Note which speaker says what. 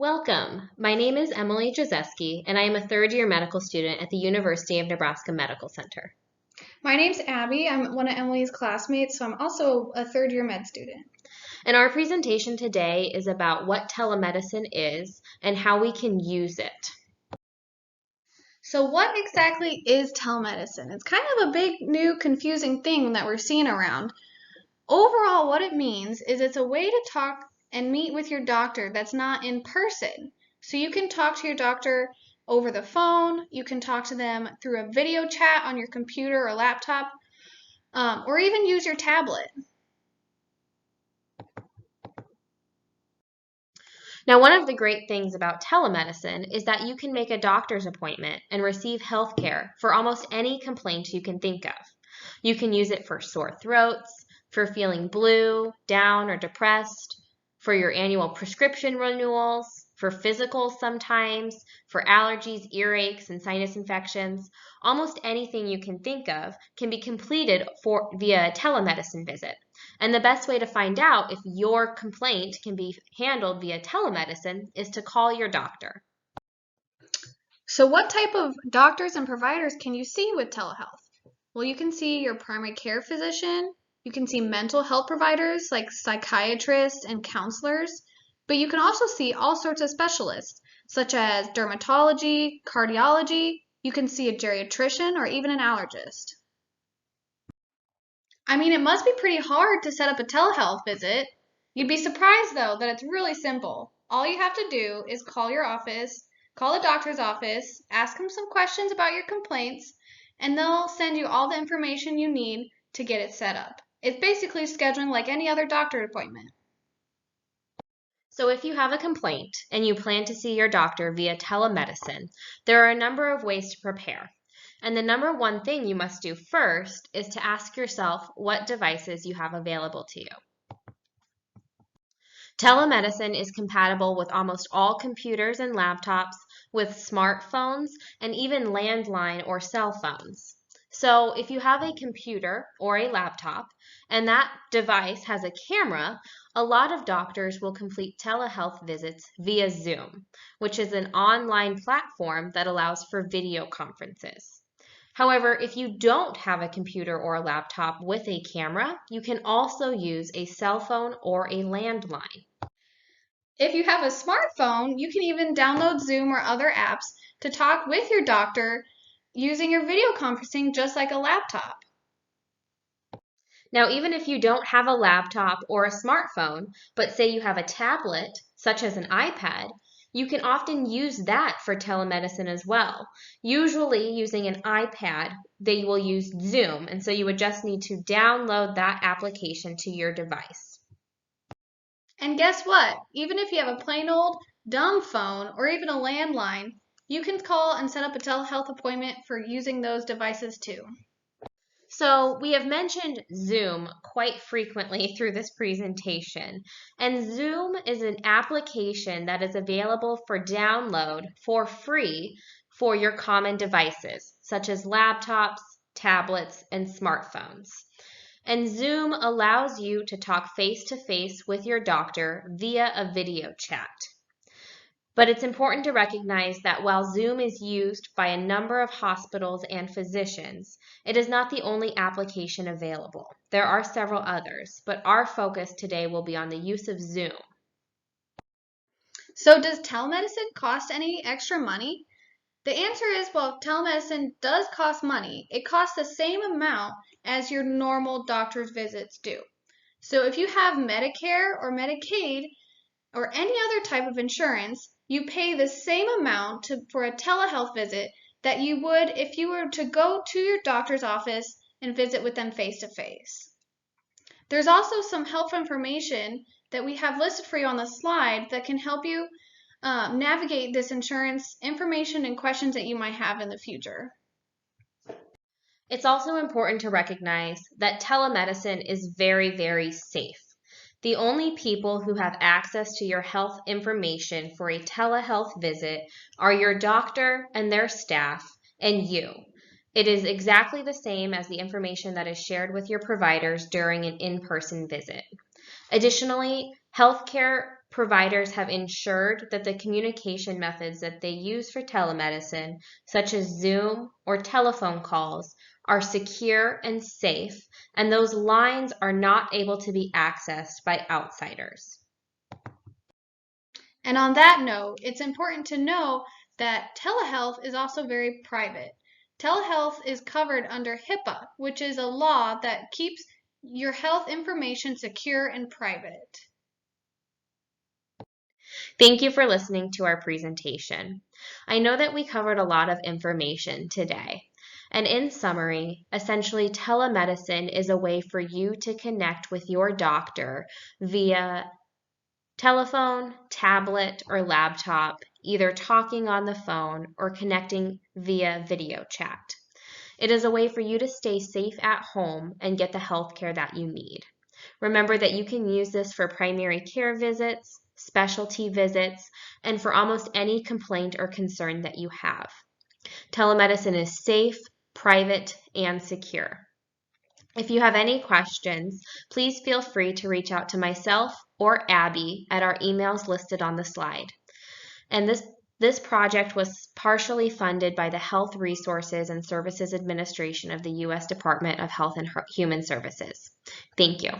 Speaker 1: Welcome. My name is Emily Jazeski, and I am a third-year medical student at the University of Nebraska Medical Center.
Speaker 2: My name's Abby. I'm one of Emily's classmates, so I'm also a third-year med student.
Speaker 1: And our presentation today is about what telemedicine is and how we can use it.
Speaker 2: So what exactly is telemedicine? It's kind of a big, new, confusing thing that we're seeing around. Overall, what it means is it's a way to talk and meet with your doctor that's not in person. So you can talk to your doctor over the phone, you can talk to them through a video chat on your computer or laptop, or even use your tablet.
Speaker 1: Now, one of the great things about telemedicine is that you can make a doctor's appointment and receive health care for almost any complaint you can think of. You can use it for sore throats, for feeling blue, down, or depressed, for your annual prescription renewals, for physicals sometimes, for allergies, earaches, and sinus infections. Almost anything you can think of can be completed via a telemedicine visit. And the best way to find out if your complaint can be handled via telemedicine is to call your doctor.
Speaker 2: So what type of doctors and providers can you see with telehealth? Well, you can see your primary care physician, you can see mental health providers like psychiatrists and counselors, but you can also see all sorts of specialists such as dermatology, cardiology, you can see a geriatrician or even an allergist. I mean, it must be pretty hard to set up a telehealth visit. You'd be surprised though that it's really simple. All you have to do is call your office, call the doctor's office, ask them some questions about your complaints, and they'll send you all the information you need to get it set up. It's basically scheduling like any other doctor appointment.
Speaker 1: So if you have a complaint and you plan to see your doctor via telemedicine, there are a number of ways to prepare. And the number one thing you must do first is to ask yourself what devices you have available to you. Telemedicine is compatible with almost all computers and laptops, with smartphones, and even landline or cell phones. So if you have a computer or a laptop and that device has a camera, a lot of doctors will complete telehealth visits via Zoom, which is an online platform that allows for video conferences. However, if you don't have a computer or a laptop with a camera, you can also use a cell phone or a landline.
Speaker 2: If you have a smartphone, you can even download Zoom or other apps to talk with your doctor using your video conferencing just like a laptop.
Speaker 1: Now, even if you don't have a laptop or a smartphone, but say you have a tablet, such as an iPad, you can often use that for telemedicine as well. Usually using an iPad, they will use Zoom, and so you would just need to download that application to your device.
Speaker 2: And guess what? Even if you have a plain old dumb phone or even a landline, you can call and set up a telehealth appointment for using those devices too.
Speaker 1: So we have mentioned Zoom quite frequently through this presentation, and Zoom is an application that is available for download for free for your common devices, such as laptops, tablets, and smartphones. And Zoom allows you to talk face-to-face with your doctor via a video chat. But it's important to recognize that while Zoom is used by a number of hospitals and physicians, it is not the only application available. There are several others, but our focus today will be on the use of Zoom.
Speaker 2: So does telemedicine cost any extra money? The answer is, well, telemedicine does cost money. It costs the same amount as your normal doctor's visits do. So if you have Medicare or Medicaid or any other type of insurance, you pay the same amount for a telehealth visit that you would if you were to go to your doctor's office and visit with them face to face. There's also some helpful information that we have listed for you on the slide that can help you navigate this insurance information and questions that you might have in the future.
Speaker 1: It's also important to recognize that telemedicine is very, very safe. The only people who have access to your health information for a telehealth visit are your doctor and their staff and you. It is exactly the same as the information that is shared with your providers during an in-person visit. Additionally, healthcare providers have ensured that the communication methods that they use for telemedicine, such as Zoom or telephone calls, are secure and safe, and those lines are not able to be accessed by outsiders.
Speaker 2: And on that note, it's important to know that telehealth is also very private. Telehealth is covered under HIPAA, which is a law that keeps your health information secure and private.
Speaker 1: Thank you for listening to our presentation. I know that we covered a lot of information today. And in summary, essentially telemedicine is a way for you to connect with your doctor via telephone, tablet, or laptop, either talking on the phone or connecting via video chat. It is a way for you to stay safe at home and get the health care that you need. Remember that you can use this for primary care visits, specialty visits, and for almost any complaint or concern that you have. Telemedicine is safe, private, and secure. If you have any questions, please feel free to reach out to myself or Abby at our emails listed on the slide. And this project was partially funded by the Health Resources and Services Administration of the U.S. Department of Health and Human Services. Thank you.